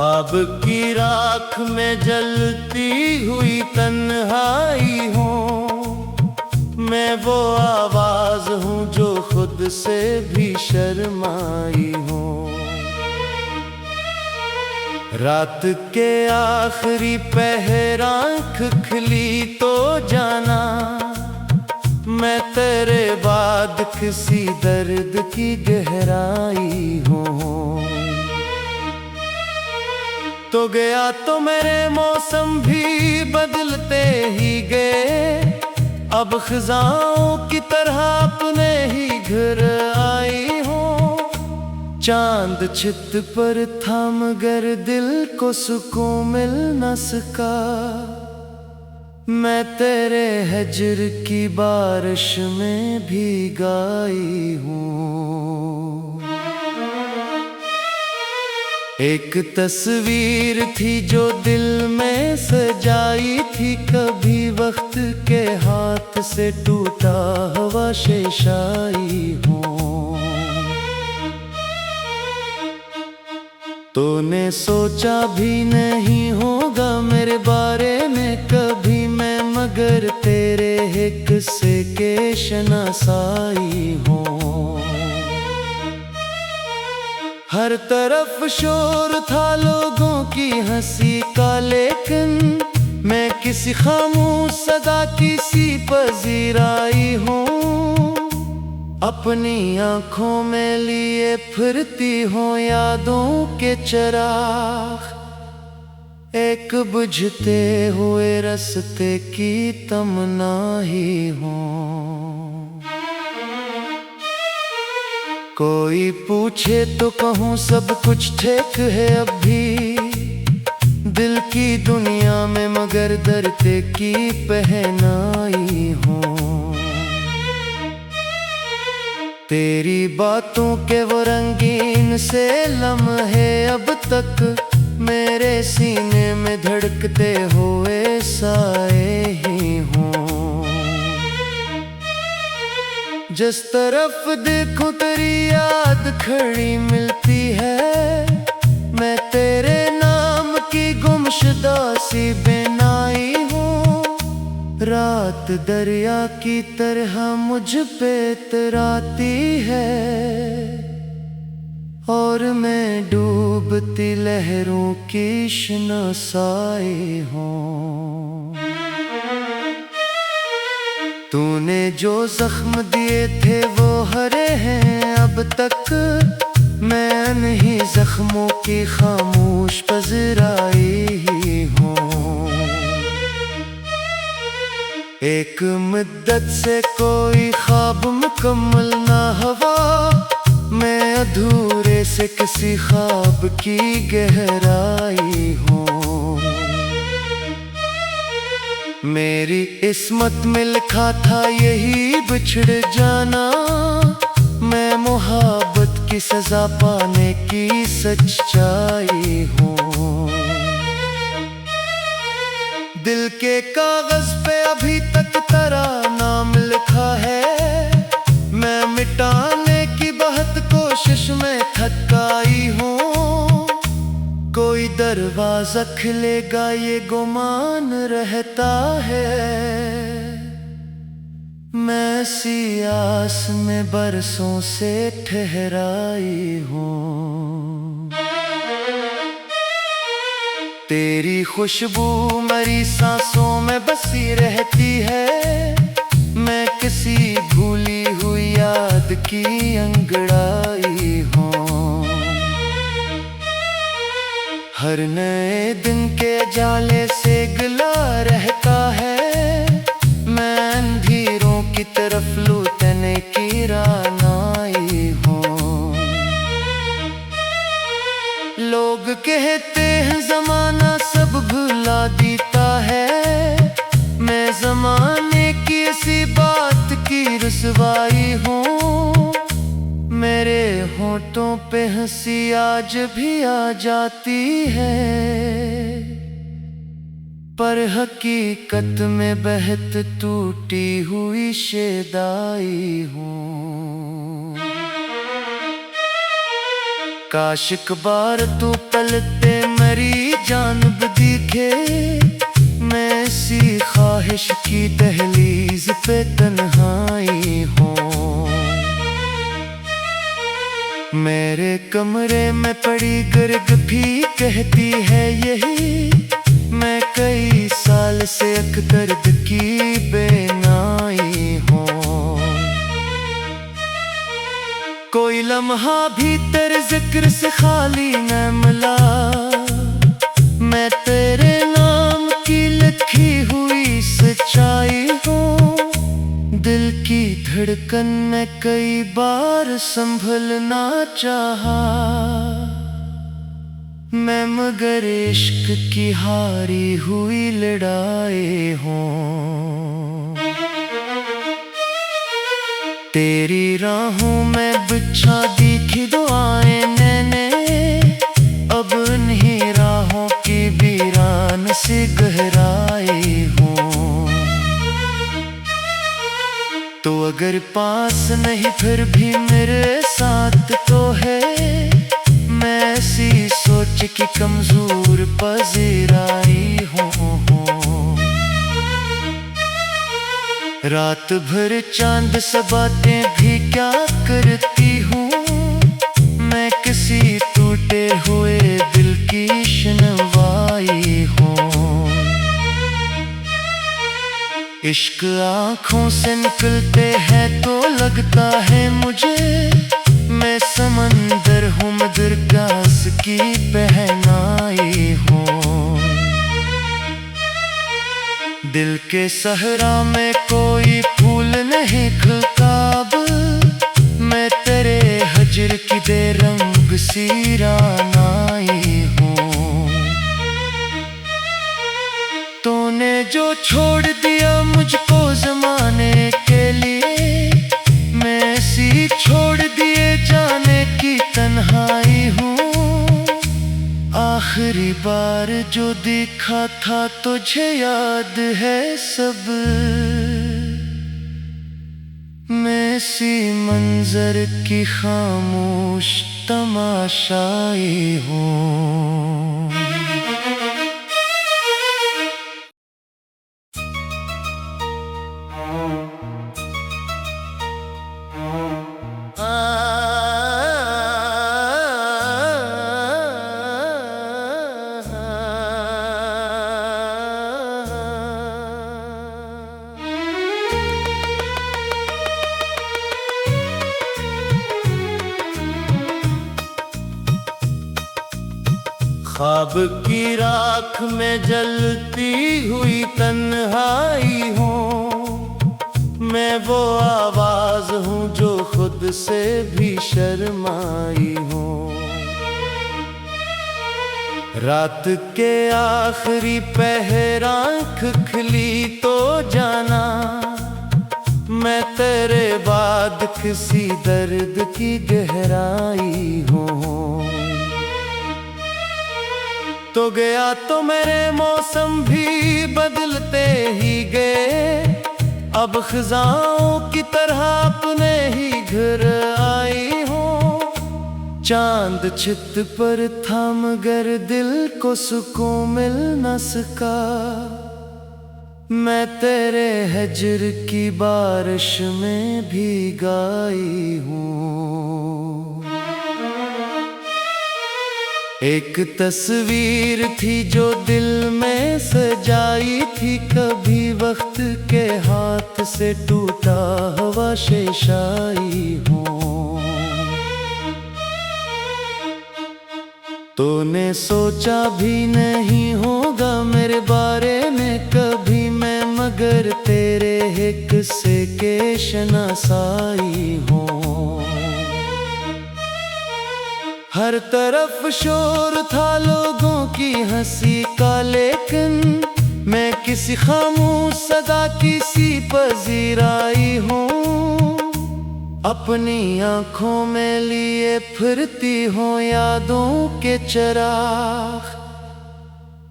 ख्वाब की राख में जलती हुई तन्हाई हूँ। मैं वो आवाज हूँ जो खुद से भी शर्माई हूँ। रात के आखिरी पहर आँख खुली तो जाना मैं तेरे बाद किसी दर्द की गहराई हूँ। तो गया तो मेरे मौसम भी बदलते ही गए, अब खिजाओं की तरह अपने ही घर आई हूँ। चांद छित पर था मगर दिल को सुकून मिल न सका, मैं तेरे हिज्र की बारिश में भीगाई हूँ। एक तस्वीर थी जो दिल में सजाई थी, कभी वक्त के हाथ से टूटा हुआ शेषाई हूँ। तूने सोचा भी नहीं होगा मेरे बारे में कभी मैं, मगर तेरे हिस्से के शनासाई हूँ। हर तरफ शोर था लोगों की हंसी का, लेकिन मैं किसी खामोश सदा की सी पजीराई हूँ। अपनी आँखों में लिए फिरती हूँ यादों के चिराग, एक बुझते हुए रास्ते की तमन्ना ही हूँ। कोई पूछे तो कहूँ सब कुछ ठीक है अब भी दिल की दुनिया में, मगर दर्द की पहनाई हूँ। तेरी बातों के वो रंगीन से लम्हे अब तक मेरे सीने में धड़कते हुए साए ही हूँ। जिस तरफ देखूं तेरी याद खड़ी मिलती है, मैं तेरे नाम की गुमशुदा सी बेनाई हूँ। रात दरिया की तरह मुझ पे इतराती है और मैं डूबती लहरों की शनासाई हूँ। तूने जो जख्म दिए थे वो हरे हैं अब तक, मैं इन्हीं जख्मों की खामोश पजराई ही हूँ। एक मुद्दत से कोई ख्वाब मुकम्मल ना हुआ, मैं अधूरे से किसी ख्वाब की गहराई हूँ। मेरी किस्मत में लिखा था यही बिछड़ जाना, मैं मोहब्बत की सजा पाने की सच्चाई हूँ। दिल के कागज पे अभी तक तेरा नाम लिखा है, मैं मिटाने की बहुत कोशिश में थकाई हूँ। कोई दरवाजा खुलेगा ये गुमान रहता है, मैं सी आस में बरसों से ठहराई हूँ। तेरी खुशबू मेरी सांसों में बसी रहती है, मैं किसी भूली हुई याद की अंगड़ाई हूँ। हर नए दिन के जाले से गिला रहता है, मैं अंधेरों की तरफ लौटने की रानाई हूँ। लोग कहते हैं जमाना सब भुला देता है, मैं जमाने की इसी बात की रुसवाई हूँ। मेरे होठों पे हंसी आज भी आ जाती है, पर हकीकत में बहत टूटी हुई शेदाई हूँ। काश एक बार तू पलते मेरी जानब दिखे, मैं सी ख्वाहिश की दहलीज पे तन्हाई हूँ। मेरे कमरे में पड़ी गर्ग भी कहती है यही, मैं कई साल से अकदर्द की बेनाई हूँ। कोई लम्हा भी तेरे जिक्र से खाली न मिला, मैं तेरे नाम की लिखी हुई सच्चाई हूँ। दिल की धड़कन ने कई बार संभलना चाहा, मैं मगर इश्क की हारी हुई लड़ाई हूँ। तेरी राहों में बिछा दी थी दुआएं मैंने, अब उन्हीं राहों की वीरान सी गहराई हूँ। तो अगर पास नहीं फिर भी मेरे साथ तो है, मैं ऐसी सोच की कमजोर पजीराई हूँ। रात भर चांद सा बातें भी क्या करती हूँ, मैं किसी टूटे हुए दिल की शनवाई हूँ। इश्क आँखों से निकलते हैं तो लगता है मुझे, मैं समंदर हूँ मगर प्यास की पहनाई हूँ। दिल के सहरा में कोई फूल नहीं खिलता अब, मैं तेरे हजर की बेरंग सी रानाई हूँ। तूने जो छोड़ दिया मुझको ज़माने के लिए, मैं ऐसी छोड़ दिए जाने की तन्हाई हूँ। आखिरी बार जो देखा था तुझे याद है सब, मैं इसी मंजर की खामोश तमाशाई हूँ। ख्वाब की राख में जलती हुई तन्हाई हूँ, मैं वो आवाज हूँ जो खुद से भी शर्माई हूँ। रात के आखिरी पहर आँख खुली तो जाना, मैं तेरे बाद किसी दर्द की गहराई हूँ। तो गया तो मेरे मौसम भी बदलते ही गए, अब खिजाओं की तरह अपने ही घर आई हूँ। चांद छित पर था मगर दिल को सुकून मिल न सका, मैं तेरे हजर की बारिश में भीगाई हूँ। एक तस्वीर थी जो दिल में सजाई थी, कभी वक्त के हाथ से टूटा हुआ शेषाई हूँ। तूने सोचा भी नहीं होगा मेरे बारे में कभी मैं, मगर तेरे हिस्से के शनासाई हूँ। हर तरफ शोर था लोगों की हंसी का, लेकिन मैं किसी खामोश सदा की सी पजीराई हूँ। अपनी आँखों में लिए फिरती हूँ यादों के चिराग,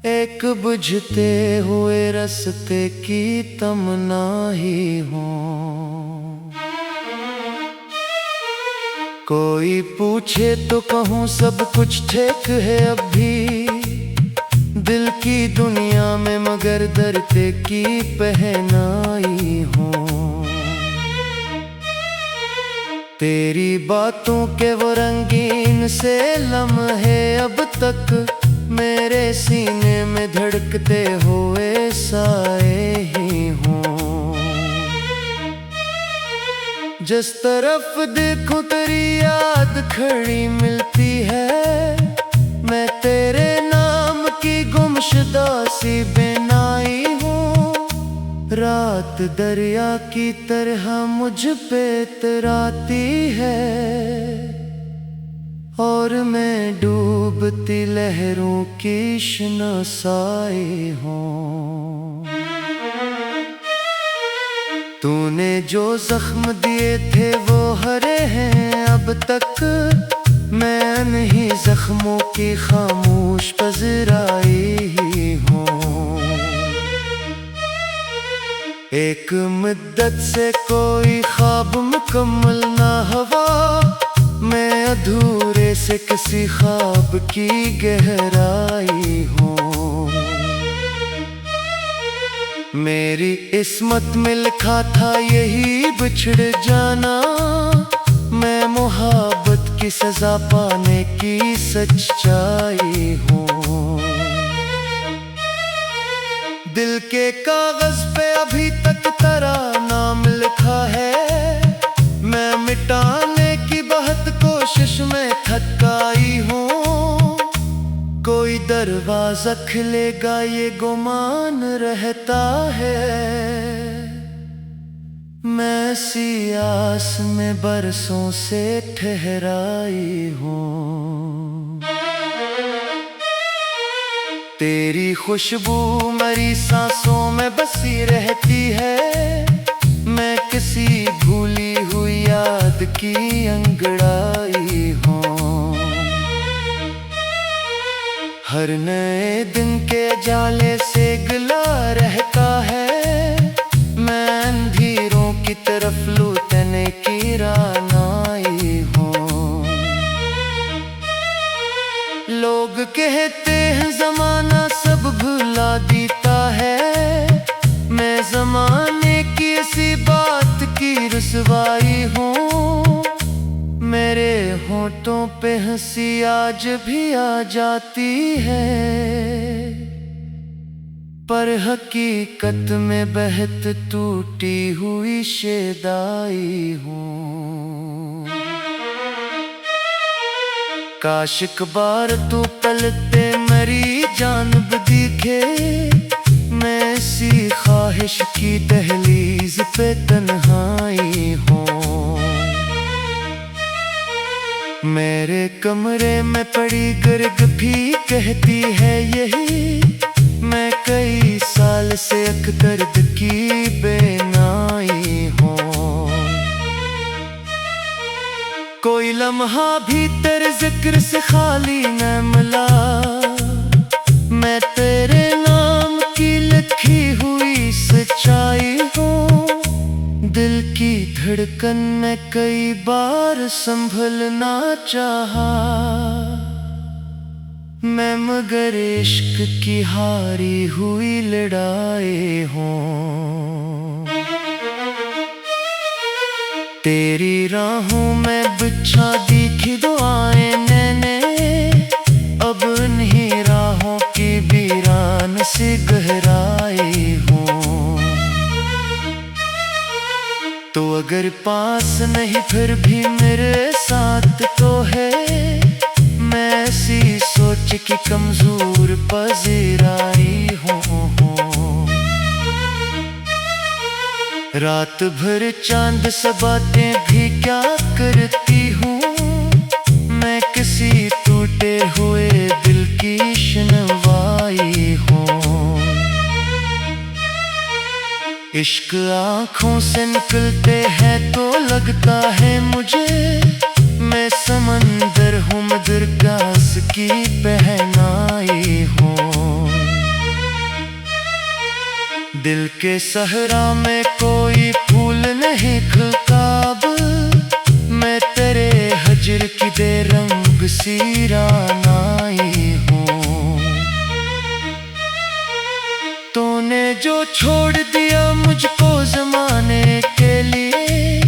एक बुझते हुए रास्ते की तमन्ना ही हूँ। कोई पूछे तो कहूँ सब कुछ ठीक है अब भी, दिल की दुनिया में मगर दर्द की पहनाई हूँ। तेरी बातों के वो रंगीन से लम्हे अब तक मेरे सीने में धड़कते हुए साए ही हूँ। जिस तरफ देखूं तेरी याद खड़ी मिलती है, मैं तेरे नाम की गुमशुदा सी बेनाई हूँ। रात दरिया की तरह मुझ पे इतराती है और मैं डूबती लहरों की शनासाई हूँ। तूने जो जख्म दिए थे वो हरे हैं अब तक, मैं इन्हीं जख्मों की खामोश पजराई ही हूँ। एक मुद्दत से कोई ख्वाब मुकम्मल ना हुआ, मैं अधूरे से किसी ख्वाब की गहराई हूँ। मेरी किस्मत में लिखा था यही बिछड़ जाना, मैं मोहब्बत की सजा पाने की सच्चाई हूँ। दिल के कागज पे अभी तक तेरा नाम लिखा है, मैं मिटाने की बहुत कोशिश में थकाई हूँ। कोई दरवाजा खुलेगा ये गुमान रहता है, मैं सी आस में बरसों से ठहराई हूँ। तेरी खुशबू मेरी सांसों में बसी रहती है, मैं किसी भूली हुई याद की अंगड़ाई हूँ। हर नए दिन के जाले से गिला रहता है, मैं अंधेरों की तरफ लौटने की रानाई हूँ। लोग कहते हैं जमाना सब भुला देता है, मैं जमाने की इसी बात की रुसवाई हूँ। मेरे होठों पे हंसी आज भी आ जाती है, पर हकीकत में बहत टूटी हुई शेदाई हूँ। काश एक बार तू पलटे मेरी जानब दिखे, मैं इसी ख्वाहिश की दहलीज पे तन्हाई हूँ। मेरे कमरे में पड़ी गर्ग भी कहती है यही, मैं कई साल से अकदर्द की बेनाई हूँ। कोई लम्हा भी तेरे जिक्र से खाली न मिला, मैं तेरे नाम की लिखी हुई सच्चाई हूँ। दिल की धड़कन में कई बार संभलना चाहा, मैं मगर इश्क की हारी हुई लड़ाई हूँ। तेरी राहों में बिछा दिखी दुआएं मैंने, अब इन्हीं राहों की वीरान सी गहराई हूँ। तो अगर पास नहीं फिर भी मेरे साथ तो है, मैं ऐसी सोच की कमजोर पजीराई हूँ। रात भर चांद सा बातें भी क्या करती हूँ, मैं किसी टूटे हुए दिल की शनवाई हूँ। इश्क आँखों से निकलते हैं तो लगता है मुझे, मैं समंदर हूँ मगर गास की पहनाई हूँ। दिल के सहरा में कोई फूल नहीं खिलता अब, मैं तेरे हजर की बेरंग सी रानाई हूँ। जो छोड़ दिया मुझको जमाने के लिए,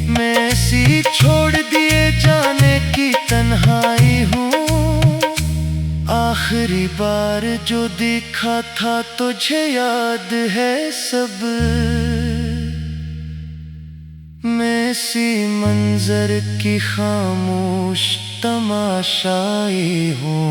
मैं ऐसी छोड़ दिए जाने की तन्हाई हूँ। आखिरी बार जो देखा था तुझे याद है सब, मैं इसी मंजर की खामोश तमाशाई हूँ।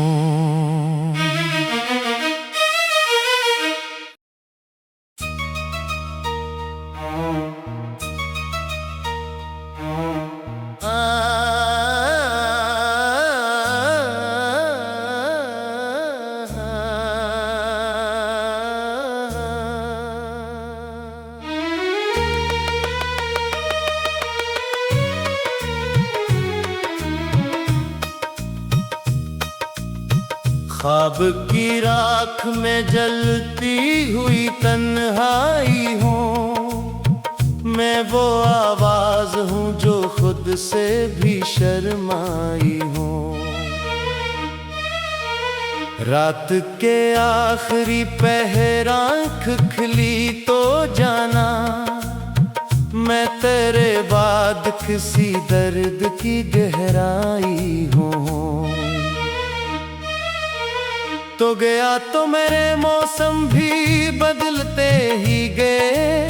ख्वाब की राख में जलती हुई तन्हाई हूँ, मैं वो आवाज हूँ जो खुद से भी शर्माई हूँ। रात के आखिरी पहर आँख खुली तो जाना, मैं तेरे बाद किसी दर्द की गहराई हूँ। तो गया तो मेरे मौसम भी बदलते ही गए,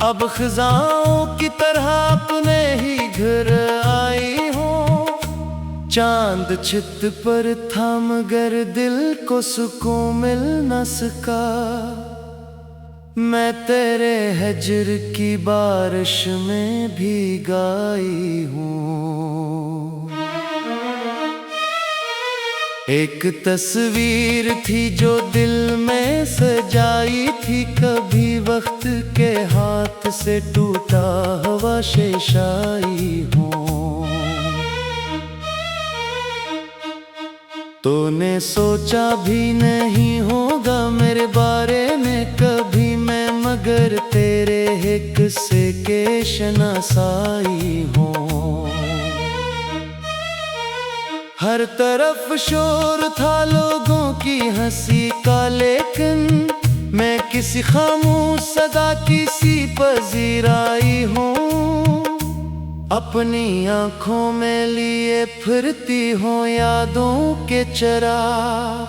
अब खिजाओं की तरह अपने ही घर आई हूँ। चांद छित पर था मगर दिल को सुकून मिल न सका, मैं तेरे हजर की बारिश में भीगाई हूँ। एक तस्वीर थी जो दिल में सजाई थी, कभी वक्त के हाथ से टूटा हुआ शेषाई हूँ। तूने सोचा भी नहीं होगा मेरे बारे में कभी मैं, मगर तेरे एक किस्से के शनासाई हूँ। हर तरफ शोर था लोगों की हंसी का, लेकिन मैं किसी खामोश सदा की सी पजीराई हूँ। अपनी आंखों में लिए फिरती हूँ यादों के चिराग,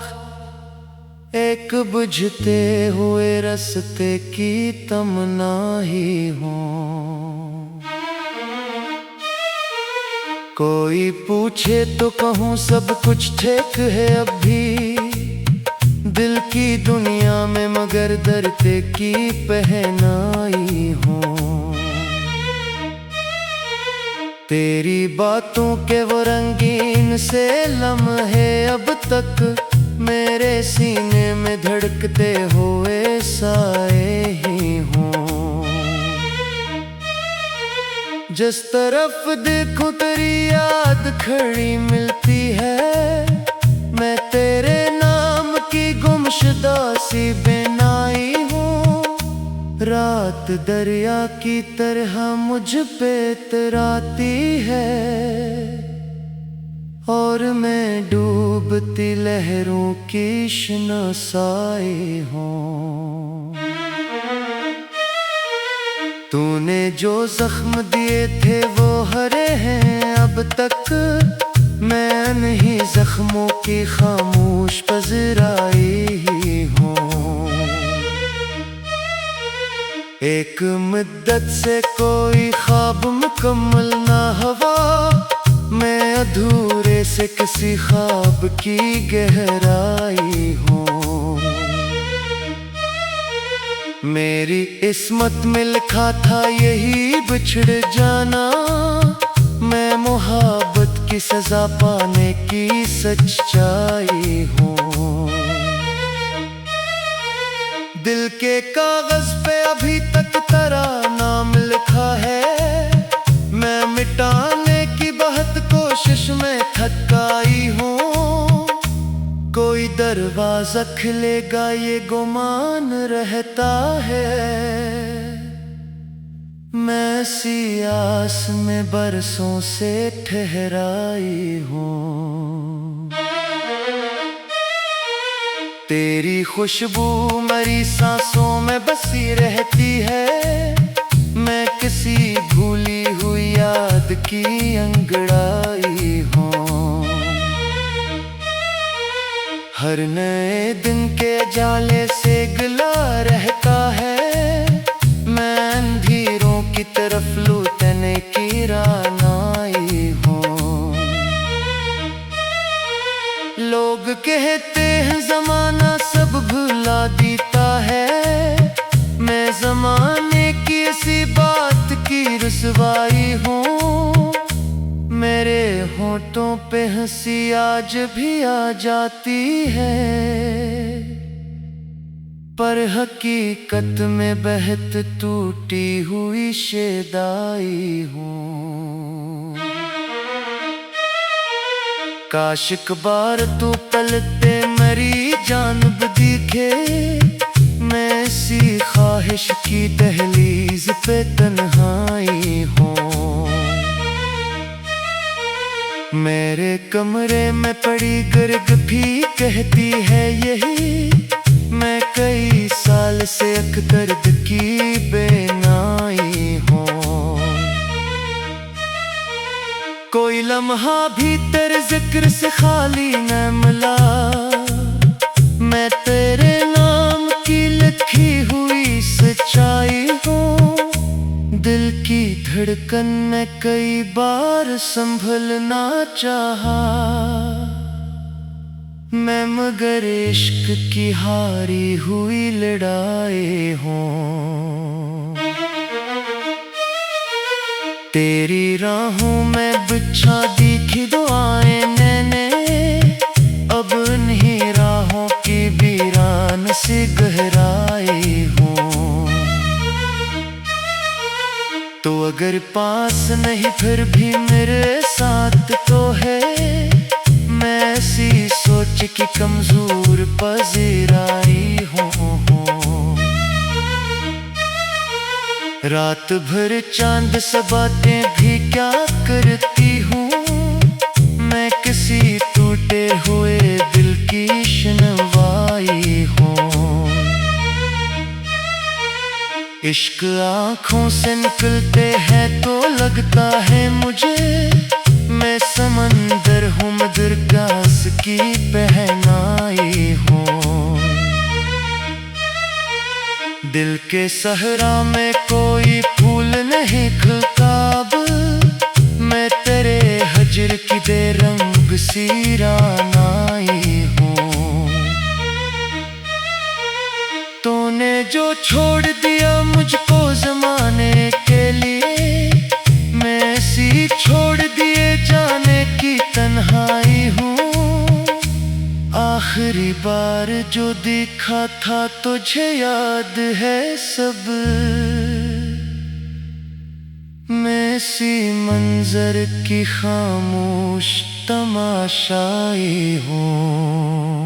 एक बुझते हुए रास्ते की तमन्ना ही हूँ। कोई पूछे तो कहूँ सब कुछ ठीक है अब भी दिल की दुनिया में, मगर दर्द की पहनाई हूँ। तेरी बातों के वो रंगीन से लम्हे अब तक मेरे सीने में धड़कते हुए साए ही हूँ। जिस तरफ देखूं तेरी याद खड़ी मिलती है, मैं तेरे नाम की गुमशुदा सी बेनाई हूँ। रात दरिया की तरह मुझ पे इतराती है, और मैं डूबती लहरों की शनासाई हूँ। तूने जो जख्म दिए थे वो हरे हैं अब तक, मैं इन्हीं जख्मों की खामोश पजराई ही हूँ। एक मुद्दत से कोई ख्वाब मुकम्मल ना हुआ, मैं अधूरे से किसी ख्वाब की गहराई हूँ। मेरी किस्मत में लिखा था यही बिछड़ जाना, मैं मोहब्बत की सजा पाने की सच्चाई हूँ। दिल के कागज पे अभी तक तेरा नाम लिखा है, मैं मिटाने की बहुत कोशिश में थक आई हूँ। कोई दरवाजा खुलेगा ये गुमान रहता है, मैं सी आस में बरसों से ठहराई हूँ। तेरी खुशबू तुम्हारी सांसों में बसी रहती है। मैं किसी भूली हुई याद की अंगड़ाई हूँ। हर नए दिन के जाले से गिला रहता है। मैं अंधेरों की तरफ लौटने की रानाई हूँ। लोग कहते हैं जमाना सब भुला देता है। मैं जमाने की इसी बात की रुसवाई हूँ। मेरे होठों पे हंसी आज भी आ जाती है, पर हकीकत में बहत टूटी हुई शेदाई हूँ। काश एक बार तू पलते मेरी जानब दिखे। मैं इसी ख्वाहिश की दहलीज पे तन्हाई हूँ। मेरे कमरे में पड़ी गर्ग भी कहती है यही। मैं कई साल से अकदर्द की बेनाई हूँ। कोई लम्हा भी तेरे जिक्र से खाली न मिला। मैं तेरे नाम की लिखी हुई सच्चाई हूँ। दिल की धड़कन में कई बार संभलना चाहा, मैं मगर इश्क की हारी हुई लड़ाई हूँ। तेरी राहों में बिछा दी दुआएं मैंने। अब इन्हीं राहों की वीरान सी गहराई हूँ। तो अगर पास नहीं फिर भी मेरे साथ तो है। मैं ऐसी सोच की कमजोर पजीराई हूँ। रात भर चांद सा बातें भी क्या करती हूँ। मैं किसी टूटे हुए दिल की शनवाई हूँ। इश्क आँखों से निकलते हैं तो लगता है मुझे। मैं समंदर हूँ मगर गास की पहनाई हूँ। दिल के सहरा में कोई फूल नहीं खिलता अब। मैं तेरे हजर की बेरंग सी रानाई हूँ। तूने जो छोड़ दिया मुझको जमाने के लिए। मैं ऐसी छोड़ दिए जाने की तन्हाई हूँ। आखिरी बार जो देखा था तुझे याद है सब। मैं इसी मंजर की खामोश तमाशाई हूँ।